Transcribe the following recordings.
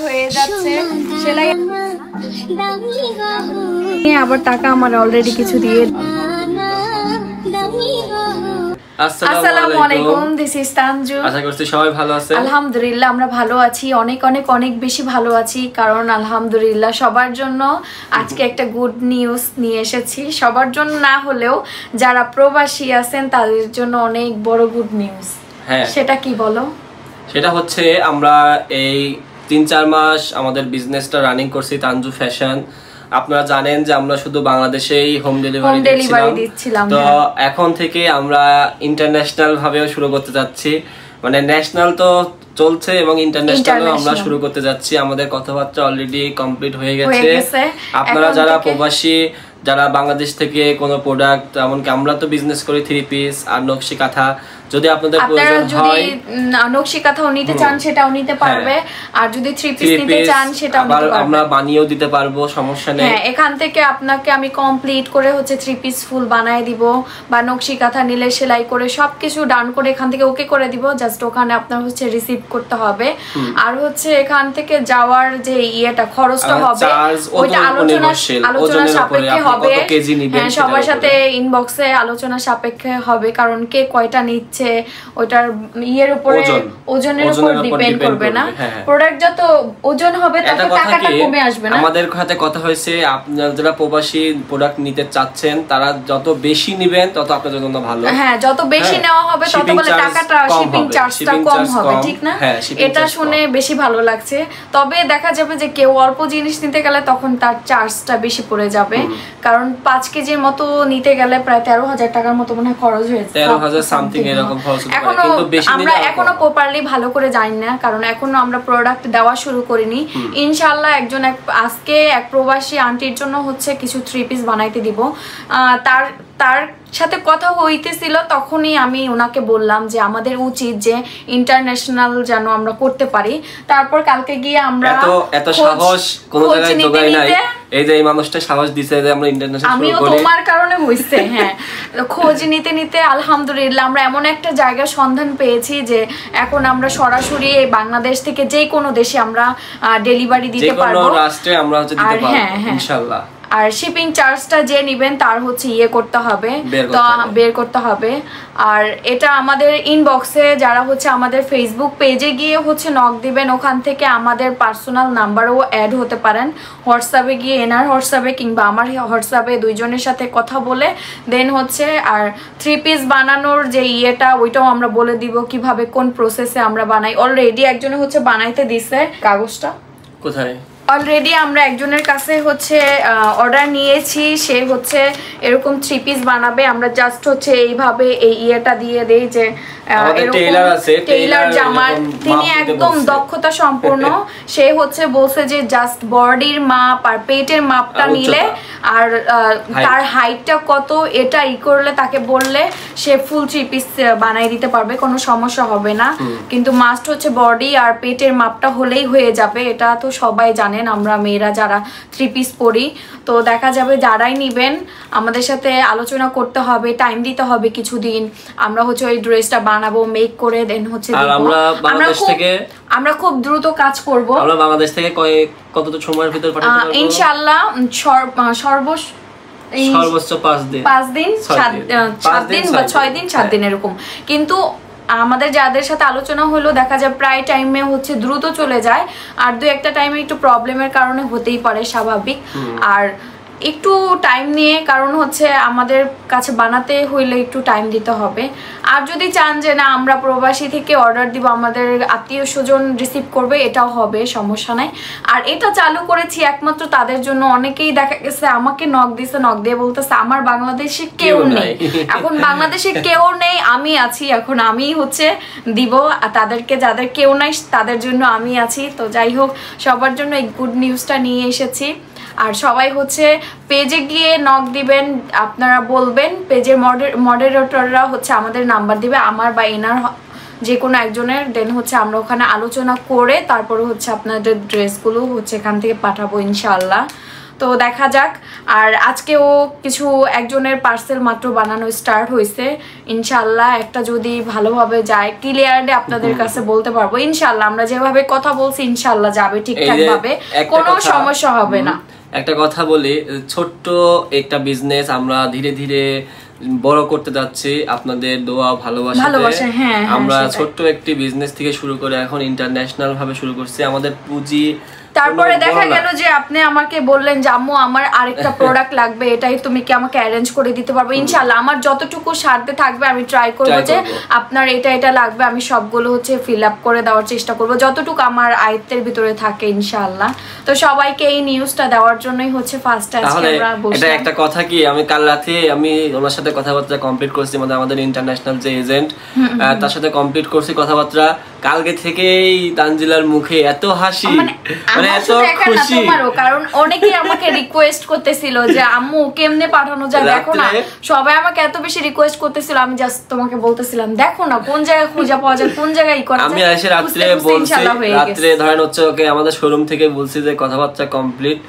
হয়ে যাচ্ছে সেলাই আবার টাকা আমার অলরেডি কিছু দিয়ে। আসসালামু আলাইকুম, দিস ইজ তানজু। আশা করছি সবাই ভালো আছেন। আলহামদুলিল্লাহ আমরা ভালো আছি, অনেক অনেক অনেক বেশি ভালো আছি, কারণ আলহামদুলিল্লাহ সবার জন্য আজকে একটা গুড নিউজ নিয়ে এসেছি। সবার জন্য না হলেও যারা প্রবাসী আছেন তাদের জন্য অনেক বড় গুড নিউজ। হ্যাঁ, সেটা কি বলো? সেটা হচ্ছে আমরা এই 3-4 মাস আমাদের বিজনেসটা রানিং করছি তানজু ফ্যাশন। আপনারা জানেন যে আমরা শুধু বাংলাদেশেই হোম ডেলিভারি দিচ্ছিলাম, তো এখন থেকে আমরা ইন্টারন্যাশনাল ভাবেও শুরু করতে যাচ্ছি। মানে ন্যাশনাল তো চলছে এবং ইন্টারন্যাশনালও আমরা শুরু করতে যাচ্ছি। আমাদের কথাবার্তা অলরেডি কমপ্লিট হয়ে গেছে। আপনারা যারা প্রবাসী, যারা বাংলাদেশ থেকে কোনো প্রোডাক্ট, এমনকি আমরা তো বিজনেস করি 3 পিস আর নকশি কাঁথা, যদি আপনাদের প্রয়োজন হয় নকশি কাঁথাও নিতে চান সেটাও নিতে পারবে, আর যদি 3 পিস নিতে চান সেটাও নিতে পারবে, আমরা বানিয়েও দিতে পারবো, সমস্যা নেই। হ্যাঁ, এখান থেকে আপনাকে আমি কমপ্লিট করে হচ্ছে 3 পিস ফুল বানায় দিব, বা নকশি কাঁথা নিলে সেলাই করে সবকিছু ডান করে এখান থেকে ওকে করে দিব। জাস্ট ওখানে আপনার হচ্ছে রিসিভ করতে হবে। আর হচ্ছে এখান থেকে যাওয়ার যে ইয়েটা খরচটা হবে ওইটা আলোচনা সাপেক্ষে হবে। হ্যাঁ, সবার সাথে ইনবক্সে আলোচনা সাপেক্ষে হবে, কারণ কে কয়টা নিচ্ছে ওটার ইয়ের উপরে, ওজনের উপর ডিপেন্ড করবে না। প্রোডাক্ট যত ওজন হবে তত টাকাটা কমে আসবে না। আমাদের সাথে কথা হয়েছে, আপনারা যারা প্রবাসী প্রোডাক্ট নিতে চাচ্ছেন তারা যত বেশি নেবেন তত আপনাদের জন্য ভালো। হ্যাঁ, যত বেশি নেওয়া হবে তত বলে টাকাটা, শিপিং চার্জটা কম হবে, ঠিক না? এটা শুনে বেশি ভালো লাগছে। তবে দেখা যাবে যে কেউ অল্প জিনিস নিতে গেলে তখন তার চার্জটা বেশি পড়ে যাবে, কারণ 5 কেজির মতো নিতে গেলে প্রায় 13,000 টাকার মতো মনে হয় খরচ হয়েছে। 13,000 সামথিং এরকম খরচ হবে, কিন্তু বেশি আমরা এখনো প্রপারলি ভালো করে জানি না, কারণ এখনো আমরা প্রোডাক্ট দেওয়া শুরু করিনি। ইনশাআল্লাহ আজকে এক প্রবাসী আন্টির জন্য হচ্ছে কিছু 3 পিস বানাইতে দিব। তার সাথে কথা হইতেছিল, তখনই আমি ওনাকে বললাম যে আমাদের উচিত যে ইন্টারন্যাশনাল যেন আমরা করতে পারি। তারপর কালকে গিয়ে আমরা এত সাহস কোন জায়গায় জোগাই নাই, এই যে এই মানুষটা সাহস দিছে যে আমরা ইন্টারন্যাশনাল শুরু করি। আমিও তোমার কারণে হইছে। হ্যাঁ, খোঁজ নিতে নিতে আলহামদুলিল্লাহ আমরা এমন একটা জায়গার সন্ধান পেয়েছি যে এখন আমরা সরাসরি বাংলাদেশ থেকে যে কোনো দেশে আমরা ডেলিভারি দিতে পারবো, যে কোনো রাষ্ট্রে আমরা হচ্ছে দিতে পারবো ইনশাআল্লাহ। আর শিপিং চার্জটা যে নেবেন তার হচ্ছে করতে হবে, তো বের করতে হবে। আর এটা আমাদের ইনবক্সে যারা হচ্ছে আমাদের ফেসবুক পেজে গিয়ে হচ্ছে নক দিবেন, ওখান থেকে আমাদের পার্সোনাল নাম্বারও অ্যাড হতে পারেন। হোয়াটসঅ্যাপে গিয়ে এনার হোয়াটসঅ্যাপে কিংবা আমার হোয়াটসঅ্যাপে দুইজনের সাথে কথা বলে দেন হচ্ছে আর 3 পিস বানানোর যে ওইটাও আমরা বলে দিব কিভাবে কোন প্রসেসে আমরা বানাই। অলরেডি একজনে হচ্ছে বানাইতে দিছে। কাগজটা কোথায়? অলরেডি আমরা একজনের কাছে হচ্ছে অর্ডার নিয়েছি, সে হচ্ছে এরকম 3 পিস বানাবে। আমরা জাস্ট হচ্ছে এইভাবে এই দিয়ে দেই যে টেইলার জামা, তিনি একদম দক্ষতা সম্পন্ন। সে হচ্ছে বলছে যে জাস্ট বডির মাপ আর পেটের মাপটা নিলে আর তার হাইটটা কত এটা করলে তাকে বললে সে ফুল 3 পিস বানাই দিতে পারবে, কোনো সমস্যা হবে না। কিন্তু মাস্ট হচ্ছে বডি আর পেটের মাপটা হলেই হয়ে যাবে। এটা তো সবাই জানেন, আমরা মেয়েরা যারা 3 পিস পরি। তো দেখা যাবে যারাই নিবেন আমাদের সাথে আলোচনা করতে হবে, টাইম দিতে হবে কিছুদিন। আমরা হচ্ছে ওই ড্রেসটা বানাবো, মেক করে দেন হচ্ছে আমরা খুব দ্রুত কাজ করব। আমরা বাংলাদেশ থেকে কত সময়ের ভিতর পাঠাতে পারবো ইনশাআল্লাহ। সর্বোচ্চ 5 দিন 7 দিন বা 6 দিন 7 দিন এরকম। কিন্তু আমাদের যাদের সাথে আলোচনা হলো দেখা যায় প্রায় টাইমে হচ্ছে দ্রুত চলে যায়, আর 2-একটা টাইমে একটু প্রবলেমের কারণে হতেই পারে, স্বাভাবিক। আর একটু টাইম নিয়ে, কারণ হচ্ছে আমাদের কাছে বানাতে হইলে একটু টাইম দিতে হবে। আর যদি চান যে না আমরা প্রবাসী থেকে অর্ডার দিব, আমাদের আত্মীয় স্বজন রিসিভ করবে, এটাও হবে, সমস্যা নাই। আর এটা চালু করেছি একমাত্র তাদের জন্য। অনেকেই দেখা গেছে আমাকে নক দিয়ে বলতেছে আমার বাংলাদেশে কেউ নেই, এখন বাংলাদেশে কেউ নেই, আমি আছি, এখন আমি হচ্ছে দিব তাদেরকে, যাদের কেউ নাই তাদের জন্য আমি আছি। তো যাই হোক, সবার জন্য এই গুড নিউজটা নিয়ে এসেছি। আর সবাই হচ্ছে পেজে গিয়ে নক দিবেন, আপনারা বলবেন, পেজের মডারেটররা হচ্ছে আমাদের নাম্বার দিবে, আমার বা এনার যে কোনো একজনের। দেন হচ্ছে আমরা ওখানে আলোচনা করে তারপরে হচ্ছে আপনাদের ড্রেসগুলো হচ্ছে এখান থেকে পাঠাবো ইনশাআল্লাহ। তো দেখা যাক। আর আজকেও কিছু একজনের পার্সেল মাত্র বানানো স্টার্ট হয়েছে, ইনশাল্লাহ একটা যদি ভালোভাবে যায় ক্লিয়ারলি আপনাদের কাছে বলতে পারবো ইনশাল্লাহ। আমরা যেভাবে কথা বলছি ইনশাল্লাহ যাবে ঠিকঠাক ভাবে, কোনো সমস্যা হবে না। একটা কথা বলি, ছোট্ট একটা বিজনেস আমরা ধীরে ধীরে বড় করতে যাচ্ছি আপনাদের দোয়া ভালোবাসা। আমরা ছোট্ট একটি বিজনেস থেকে শুরু করে এখন ইন্টারন্যাশনাল ভাবে শুরু করছি। আমাদের পুঁজি, তারপরে দেখা গেল যে আপনি আমাকে বললেন যে আম্মু আমার আরেকটা প্রোডাক্ট লাগবে, এটাই তুমি কি আমাকে অ্যারেঞ্জ করে দিতে পারবে? ইনশাআল্লাহ আমার যতটুকু সাধ্যে থাকবে আমি ট্রাই করব যে আপনার এটা লাগবে, আমি সবগুলো হচ্ছে ফিল আপ করে দেওয়ার চেষ্টা করব যতটুকু আমার আয়ত্তের ভিতরে থাকে ইনশাআল্লাহ। তো সবাইকে এই নিউজটা দেওয়ার জন্যই হচ্ছে ফার্স্ট আজকে আমরা বসে। এটা একটা কথা কি, আমি কাল রাতে আমি ওনার সাথে কথাবার্তা কমপ্লিট করছি, মানে আমাদের ইন্টারন্যাশনাল যে এজেন্ট তার সাথে কমপ্লিট করছি কথাবার্তা। কালকে থেকেই তানজিলার মুখে এত হাসি, মানে এত খুশি। কারণ অনেকেই আমাকে রিকোয়েস্ট করতেছিল যে আম্মু কেমনে পাঠানো যায়, দেখো না সবাই আমাকে এত বেশি রিকোয়েস্ট করতেছিল, আমি জাস্ট তোমাকে বলতেছিলাম দেখো না কোন জায়গায় খুঁজে পাওয়া যায়, কোন জায়গায় ই করা যায়। আমি এসে রাত্রে বলছি, রাত্রে ধরেন হচ্ছে ওকে আমাদের শোরুম থেকে বলছি যে কথাবার্তা কমপ্লিট,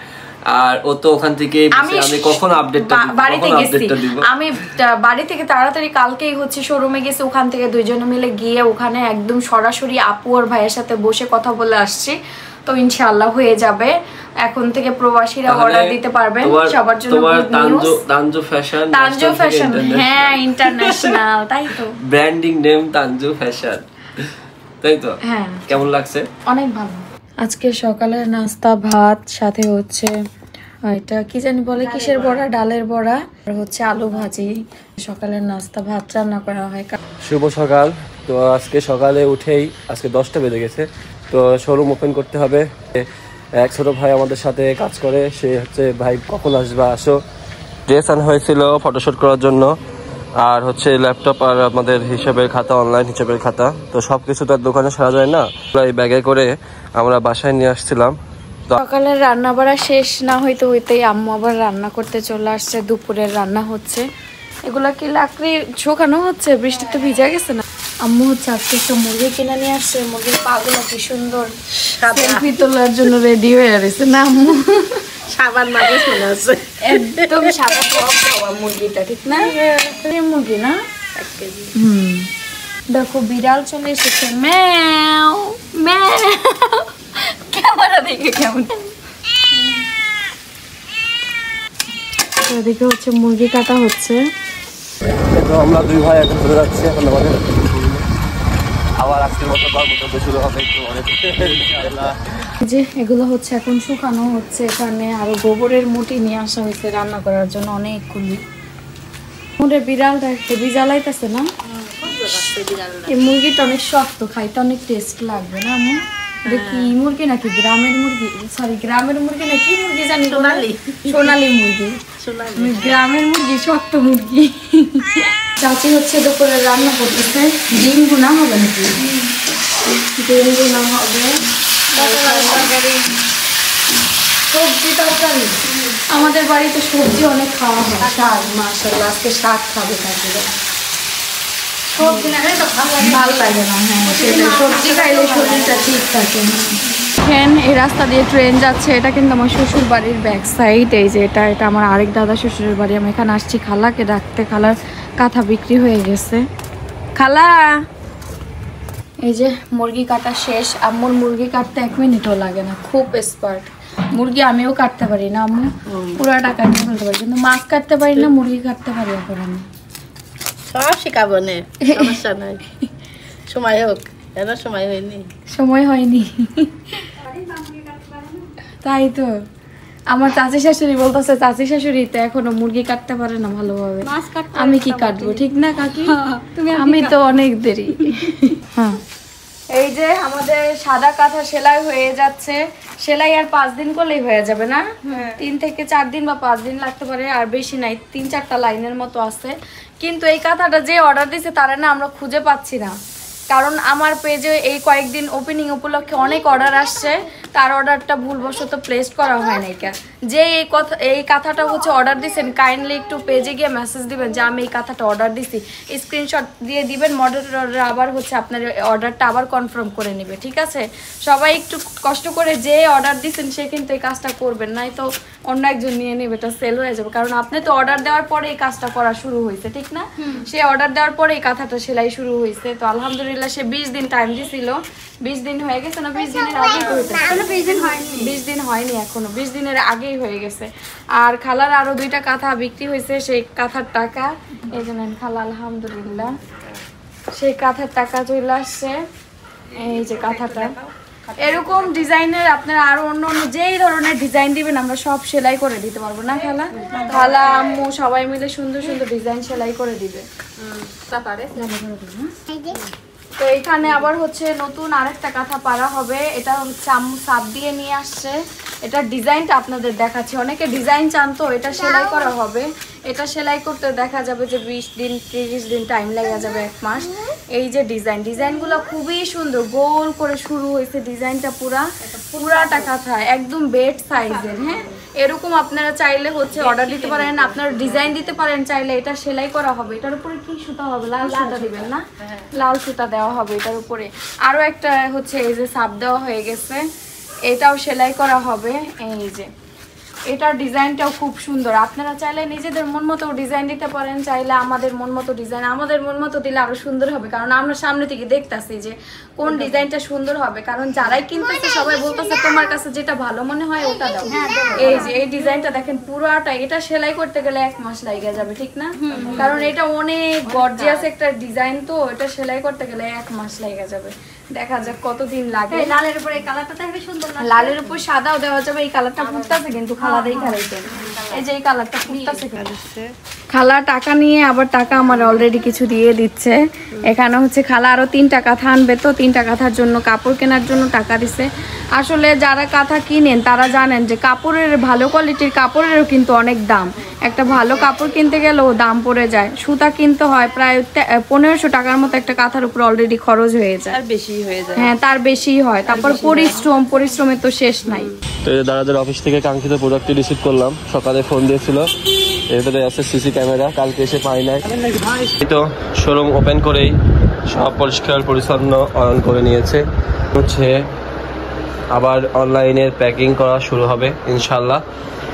আর ও তো ওখান থেকে আমি কখন আপডেটটা বাড়িতে গেছি, আমি বাড়ি থেকে তাড়াতাড়ি কালকেই হচ্ছে শোরুমে গেছি, ওখান থেকে দুইজনে মিলে গিয়ে ওখানে একদম সরাসরি আপু আর ভাইয়ের সাথে বসে কথা বলে আসছি। তো ইনশাআল্লাহ হয়ে যাবে, এখন থেকে প্রবাসীরা অর্ডার দিতে পারবেন সবার জন্য। তোমার তানজু ফ্যাশন, হ্যাঁ ইন্টারন্যাশনাল, তাই তো ব্র্যান্ডিং নেম তানজু ফ্যাশন, তাই তো? হ্যাঁ, কেমন লাগছে? অনেক ভালো। আজকে সকালের নাস্তা ভাত, সাথে হচ্ছে এটা কি জানি বলে, কিসের বড়া, ডালের বড়া, আর হচ্ছে আলু ভাজি। সকালের নাস্তা ভাত রান্না করা হয়। শুভ সকাল। তো আজকে সকালে উঠেই আজকে 10টা বেজে গেছে, তো শোরুম ওপেন করতে হবে। এক ছোট ভাই আমাদের সাথে কাজ করে, সে হচ্ছে ভাই কখন আসবা আসো। ড্রেস আনা হয়েছিল ফটোশুট করার জন্য, আর হচ্ছে ল্যাপটপ আর আমাদের হিসাবের খাতা, অনলাইন হিসাবের খাতা। তো সবকিছু তার দোকানে সারা যায় না, এই ব্যাগে করে আমরা বাসায় নিয়ে আসছিলাম। সকালের রান্না বাড়া শেষ না হইতে হইতেই আম্মু আবার রান্না করতে চলে আসছে। দুপুরের রান্না হচ্ছে, এগুলা কি লাকড়ি শুকানো হচ্ছে, বৃষ্টিতে ভিজা গেছে না। আম্মু হচ্ছে আজকে একটা মুরগি কিনে নিয়ে আসছে, মুরগির পাগুলো কি সুন্দর সেলফি তোলার জন্য রেডি হয়ে রয়েছে না আম্মু? সাবান মাঝে চলে আসছে, একদম সাদা পাওয়া মুরগিটা, ঠিক না? মুরগি না 1 কেজি। দেখো বিড়াল চলে এসেছে, ম্যাও ম্যাও, ক্যামেরা দেখে কেমন। এদিকে হচ্ছে মুরগি কাটা হচ্ছে। আমরা দুই ভাই এখন চলে যাচ্ছি, এখন আমাদের আবার আজকের মতো শুরু হবে। যে এগুলো হচ্ছে এখন শুকানো হচ্ছে, এখানে আরো গোবরের মুটি নিয়ে আসা হয়েছে রান্না করার জন্য অনেকগুলি। মোটে বিড়ালটা হেবি জ্বালাইতেছে না? এই মুরগিটা অনেক শক্ত, খাইতে অনেক টেস্ট লাগবে না আম্মু? দেখি মুরগি নাকি গ্রামের মুরগি, সরি গ্রামের মুরগি নাকি মুরগি জানি, সোনালী মুরগি, গ্রামের মুরগি, শক্ত মুরগি। চাচি হচ্ছে দুপুরে রান্না করতেছে, ডিম ভুনা হবে নাকি? ডিম ভুনা হবে, সবজি তরকারি। আমাদের বাড়িতে সবজি অনেক খাওয়া হয়, শাক, মাশাআল্লাহ আজকে শাক খাবে তাহলে। সবজি না তো ভালো লাগে না, হ্যাঁ সেটাই, সবজি খাইলে শরীরটা ঠিক থাকে। এই রাস্তা দিয়ে ট্রেন যাচ্ছে, এটা কিন্তু আমার শ্বশুর বাড়ির ব্যাক সাইড। এই যে এটা আমার আরেক দাদা শ্বশুরের বাড়ি। আমি এখানে আসছি খালাকে ডাকতে, খালার কাঁথা বিক্রি হয়ে গেছে। খালা, এই যে মুরগি কাটা শেষ। আম্মুর মুরগি কাটতে 1 মিনিটও লাগে না, খুব এক্সপার্ট। মুরগি আমিও কাটতে পারি না আম্মু, পুরাটা কাটতে ফেলতে পারি, কিন্তু মাছ কাটতে পারি না, মুরগি কাটতে পারি এখন আমি। সব শিখাবো না, সমস্যা নাই, সময় হোক। সময় হয়নি, তাই তো। আমার চাচি শাশুড়ি বলতেছে, চাচি শাশুড়ি তো এখনো মুরগি কাটতে পারে না ভালোভাবে, আমি কি কাটবো, ঠিক না কাকি? আমি তো অনেক দেরি। হ্যাঁ, এই যে আমাদের সাদা কাঁথা সেলাই হয়ে যাচ্ছে। সেলাই আর 5 দিন করলেই হয়ে যাবে না? 3 থেকে 4 দিন বা 5 দিন লাগতে পারে, আর বেশি নাই, 3-4টা লাইনের মতো আছে। কিন্তু এই কাঁথাটা যে অর্ডার দিছে তারা না আমরা খুঁজে পাচ্ছি না, কারণ আমার পেজে এই কয়েকদিন ওপেনিং উপলক্ষে অনেক অর্ডার আসছে, তার অর্ডারটা ভুলবশত প্লেস করা হয় নাই। যে এই কাঁথাটা হচ্ছে অর্ডার দিয়েছেন কাইন্ডলি একটু পেজে গিয়ে মেসেজ দিবেন যে আমি এই কাঁথাটা অর্ডার দিছি, স্ক্রিনশট দিয়ে দিবেন, মডারেটররা আবার হচ্ছে আপনার অর্ডারটা আবার কনফার্ম করে নেবে, ঠিক আছে? সবাই একটু কষ্ট করে যে অর্ডার দিয়েছেন সে কিন্তু এই কাজটা করবেন, নাই তো অন্য একজন নিয়ে নেবে, এটা সেল হয়ে যাবে। কারণ আপনি তো অর্ডার দেওয়ার পরে এই কাজটা করা শুরু হয়েছে, ঠিক না? সে অর্ডার দেওয়ার পরে এই কাঁথাটা সেলাই শুরু হয়েছে। তো আলহামদুলিল্লাহ সে 20 দিন টাইম দিছিল। 20 দিন হয়ে গেছে না? 20 দিনের আগেই হয়েছে। 20 দিন হয়নি এখনো, 20 দিনের আগেই হয়ে গেছে। আর খালার আরো 2টা কাঁথা বিক্রি হয়েছে, সেই কাঁথার টাকা এই জন্য খালা আলহামদুলিল্লাহ সেই কাঁথার টাকা চলে আসছে। এই যে কাঁথাটা এরকম ডিজাইনের আপনারা আরো অন্য অন্য যেই ধরনের ডিজাইন দিবেন আমরা সব সেলাই করে দিতে পারবো না খালা? খালা আম্মু সবাই মিলে সুন্দর সুন্দর ডিজাইন সেলাই করে দিবে। তো এখানে আবার হচ্ছে নতুন আরেকটা কাঁথা পাড়া হবে, এটা হচ্ছে আম্মু সাপ দিয়ে নিয়ে আসছে। এটা ডিজাইনটা আপনাদের দেখাচ্ছি, অনেকে ডিজাইন চান তো এটা সেলাই করা হবে। এটা সেলাই করতে দেখা যাবে যে 20 দিন 30 দিন টাইম লেগে যাবে, 1 মাস। এই যে ডিজাইনগুলো খুবই সুন্দর, গোল করে শুরু হয়েছে ডিজাইনটা, পুরাটা কাঁথা একদম বেড সাইজের। হ্যাঁ, এরকম আপনারা চাইলে হচ্ছে অর্ডার দিতে পারেন, আপনারা ডিজাইন দিতে পারেন চাইলে। এটা সেলাই করা হবে, এটার উপরে কি সুতা হবে? লাল সুতা দিবেন না? লাল সুতা দেওয়া হবে এটার উপরে। আরো একটা হচ্ছে এই যে সাপ দেওয়া হয়ে গেছে, এটাও সেলাই করা হবে। এই যে এটার ডিজাইনটাও খুব সুন্দর, আপনারা চাইলে নিজেদের মন মতো ডিজাইন দিতে পারেন, চাইলে আমাদের মন মতো ডিজাইন, আমাদের মন মতো দিলে আরো সুন্দর হবে। কারণ আমরা সামনে থেকে দেখতেছি যে কোন ডিজাইনটা সুন্দর হবে, কারণ যারাই কিনতেছে সবাই বলতেছে তোমার কাছে যেটা ভালো মনে হয় ওটা দাও। এই যে এই ডিজাইনটা দেখেন পুরোটা, এটা সেলাই করতে গেলে 1 মাস লাগে যাবে, ঠিক না? কারণ এটা অনেক গর্জিয়াস একটা ডিজাইন, তো এটা সেলাই করতে গেলে 1 মাস লাগে যাবে। দেখা যাক কতদিন লাগে। লালের উপর এই কালারটা দেখবে সুন্দর না? লালের উপর সাদাও দেওয়া যাবে। এই কালারটা ফুটতেছে কিন্তু খালা দেই খালাইতেন, এই যে এই কালারটা ফুটতেছে। খালা টাকা নিয়ে আবার টাকা আমার অলরেডি কিছু দিয়ে দিচ্ছে। এখানে হচ্ছে খালা আরো 3টা কাঁথা আনবে, তো 3টা কাঁথার জন্য কাপড় কেনার জন্য টাকা দিছে। আসলে যারা কাঁথা কিনেন তারা জানেন যে কাপড়ের ভালো কোয়ালিটির কাপড়েরও কিন্তু অনেক দাম। একটা ভালো কাপড় কিনতে গেলেও দাম পড়ে যায়। সুতা কিনতে হয় প্রায় 1500 টাকার মতো একটা কাঁথার উপর অলরেডি খরচ হয়ে যায়, আর বেশি হয়ে যায়। হ্যাঁ, তার বেশি হয়। তারপর পরিশ্রমের তো শেষ নাই। তো এই দাদাদের অফিস থেকে কাঙ্ক্ষিত প্রোডাক্টটি রিসিভ করলাম। সকালে ফোন দিয়েছিল, এটাতে আছে সিসি ক্যামেরা, কালকে এসে পাই নাই। তো শোরুম ওপেন করেই সব পরিষ্কার পরিচ্ছন্ন অন করে নিয়েছে। হচ্ছে আবার অনলাইনের প্যাকিং করা শুরু হবে ইনশাল্লাহ।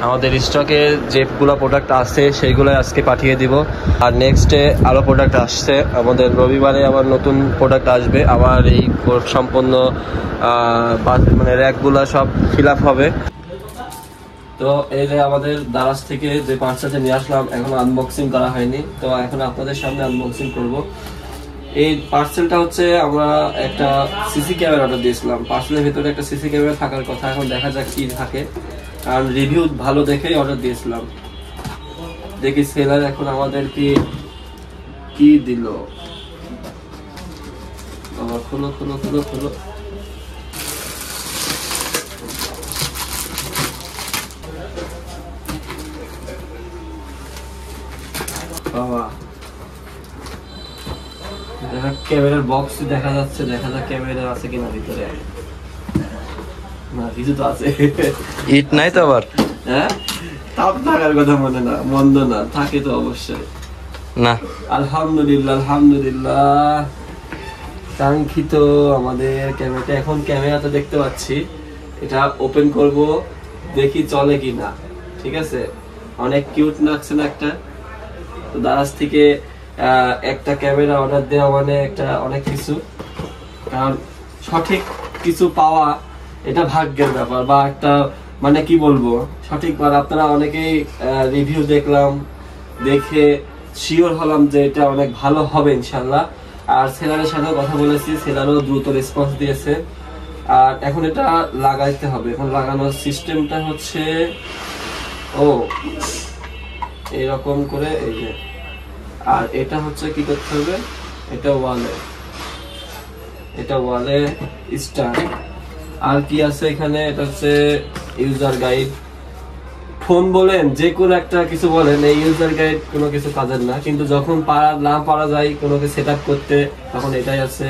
আমাদের স্টকে যেগুলো প্রোডাক্ট আছে সেইগুলো আজকে পাঠিয়ে দিব। আর নেক্সট ডে আরও প্রোডাক্ট আসছে, আমাদের রবিবারে আবার নতুন প্রোডাক্ট আসবে। আবার এই সম্পূর্ণ মানে র্যাকগুলো সব ফিল আপ হবে। তো এই যে আমাদের দারাজ থেকে যে পার্সেলটা নিয়ে আসলাম এখনো আনবক্সিং করা হয়নি, তো এখন আপনাদের সামনে আনবক্সিং করব। এই পার্সেলটা হচ্ছে আমরা একটা সিসি ক্যামেরা অর্ডার দিয়েছিলাম। পার্সেলের ভিতরে একটা সিসি ক্যামেরা থাকার কথা, এখন দেখা যাক কি থাকে। আর রিভিউ ভালো দেখেই অর্ডার দিয়েছিলাম। দেখি সেলার এখন আমাদের কি দিল। খোলো খোলো খোলো খোলো। বাবা, ক্যামেরার বক্স দেখা যাচ্ছে, দেখা যাক ক্যামেরা আছে কিনা ভিতরে। না, কিছু তো আছে। ইট নাই তো আবার? হ্যাঁ, তাপ থাকার কথা মনে না, মন্দ না, থাকে তো অবশ্যই। না, আলহামদুলিল্লাহ আলহামদুলিল্লাহ, কাঙ্ক্ষিত আমাদের ক্যামেরাটা। এখন ক্যামেরাটা দেখতে পাচ্ছি, এটা ওপেন করব, দেখি চলে কি না। ঠিক আছে, অনেক কিউট লাগছে না একটা? তো দারাজ থেকে একটা ক্যামেরা অর্ডার দেওয়া মানে একটা অনেক কিছু, কারণ সঠিক কিছু পাওয়া এটা ভাগ্যের ব্যাপার, বা একটা মানে কি বলবো সঠিকবার। আপনারা অনেকেই রিভিউ দেখলাম, দেখে শিওর হলাম যে এটা অনেক ভালো হবে ইনশাল্লাহ। আর সেলারের সাথেও কথা বলেছি, সেলারও দ্রুত রেসপন্স দিয়েছে। আর এখন এটা লাগাইতে হবে। এখন লাগানোর সিস্টেমটা হচ্ছে এরকম করে, এই যে। আর এটা হচ্ছে কি করতে হবে, এটা ওয়ালে স্টার। আর কি আছে এখানে, এটা হচ্ছে ইউজার গাইড। ফোন বলেন, যে কোনো একটা কিছু বলেন, এই ইউজার গাইড কোনো কিছু কাজের না, কিন্তু যখন না পারা যায় কোনো কিছু সেট আপ করতে, তখন এটাই আছে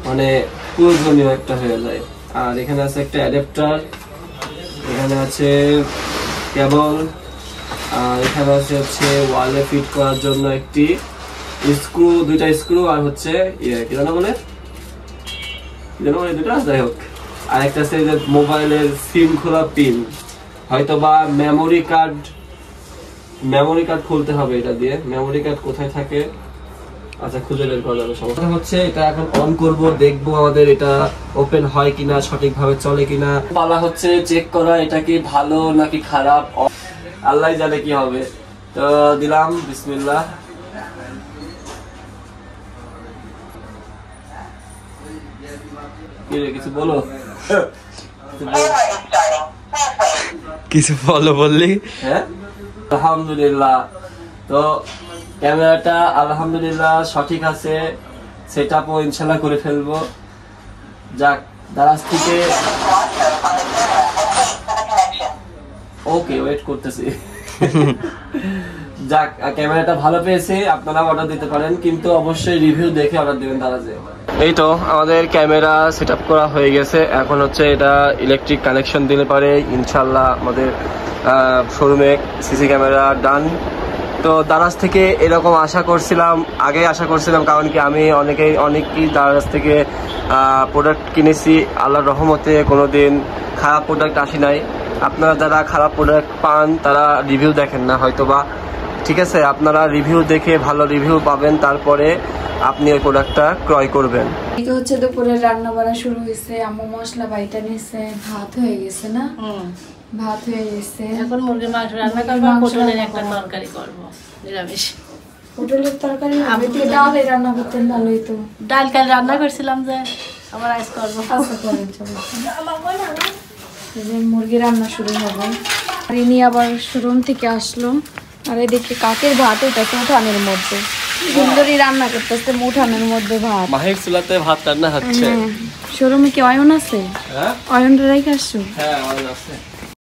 মানে প্রয়োজনীয় একটা হয়ে যায়। আর এখানে আছে একটা অ্যাডাপ্টার, এখানে আছে কেবল, আর এখানে আছে হচ্ছে ওয়ালে ফিট করার জন্য একটি স্ক্রু, দুইটা স্ক্রু, আর হচ্ছে কি জানো বলে দুটা, যাই হোক। আর একটা আছে যে মোবাইলের সিম খোলা পিন, হয়তো বা মেমোরি কার্ড খুলতে হবে এটা দিয়ে। মেমোরি কার্ড কোথায় থাকে, আচ্ছা খুঁজে বের করা যাবে। সমস্যা হচ্ছে এটা এখন অন করব, দেখবো আমাদের এটা ওপেন হয় কিনা, সঠিকভাবে চলে কিনা। পালা হচ্ছে চেক করা এটা কি ভালো নাকি খারাপ, আল্লাহ জানে কি হবে। তো দিলাম বিসমিল্লাহ। কিছু বলো, কিছু বলো বললি। হ্যাঁ আলহামদুলিল্লাহ। তো ক্যামেরাটা আলহামদুলিল্লাহ সঠিক আছে, সেটআপও ইনশাআল্লাহ করে ফেলবো। যাক, দারাজ থেকে ওকে ওয়েট করতেছি। যাক, ক্যামেরাটা ভালো পেয়েছি, আপনারা অর্ডার দিতে পারেন, কিন্তু অবশ্যই রিভিউ দেখে অর্ডার দিবেন দারাজে। এই তো আমাদের ক্যামেরা সেটআপ করা হয়ে গেছে, এখন হচ্ছে এটা ইলেকট্রিক কানেকশন দিলে পারে ইনশাআল্লাহ আমাদের শোরুমে সিসি ক্যামেরা ডান। তো দারাজ থেকে এরকম আশা করছিলাম, আগে আশা করছিলাম, কারণ কি আমি অনেকেই দারাজ থেকে প্রোডাক্ট কিনেছি, আল্লাহর রহমতে কোনোদিন খারাপ প্রোডাক্ট আসি নাই। আপনারা যারা খারাপ প্রোডাক্ট পান তারা রিভিউ দেখেন না হয়তোবা, ঠিক আছে? আপনারা রিভিউ দেখে ভালো রিভিউ পাবেন, তারপরে আপনি ওই প্রোডাক্টটা ক্রয় করবেন। এটা হচ্ছে দুপুরের রান্না বাড়া শুরু হয়েছে, আম্মু মশলা বাইটা নিছে, ভাত হয়ে গেছে না? ভাত হয়ে গেছে, এখন মুরগির মাংস রান্না করবো, পটলের একটা তরকারি করবো নিরামিষ। পটলের তরকারি ডাল রান্না করতেন ভালোই তো। ডাল কাল রান্না করছিলাম যে আবার আইস করবো। মুরগি রান্না শুরু হবে। আর ইনি আবার শোরুম থেকে আসলো, আর এদিকে কাকের ভাত উঠাচ্ছে উঠানের মধ্যে, সুন্দরী রান্না করতেছে উঠানের মধ্যে ভাত, মাহির চুলাতে ভাত রান্না হচ্ছে। শোরুমে কি অয়ন আছে? অয়নটা রেখে আসছো? হ্যাঁ অয়ন আছে।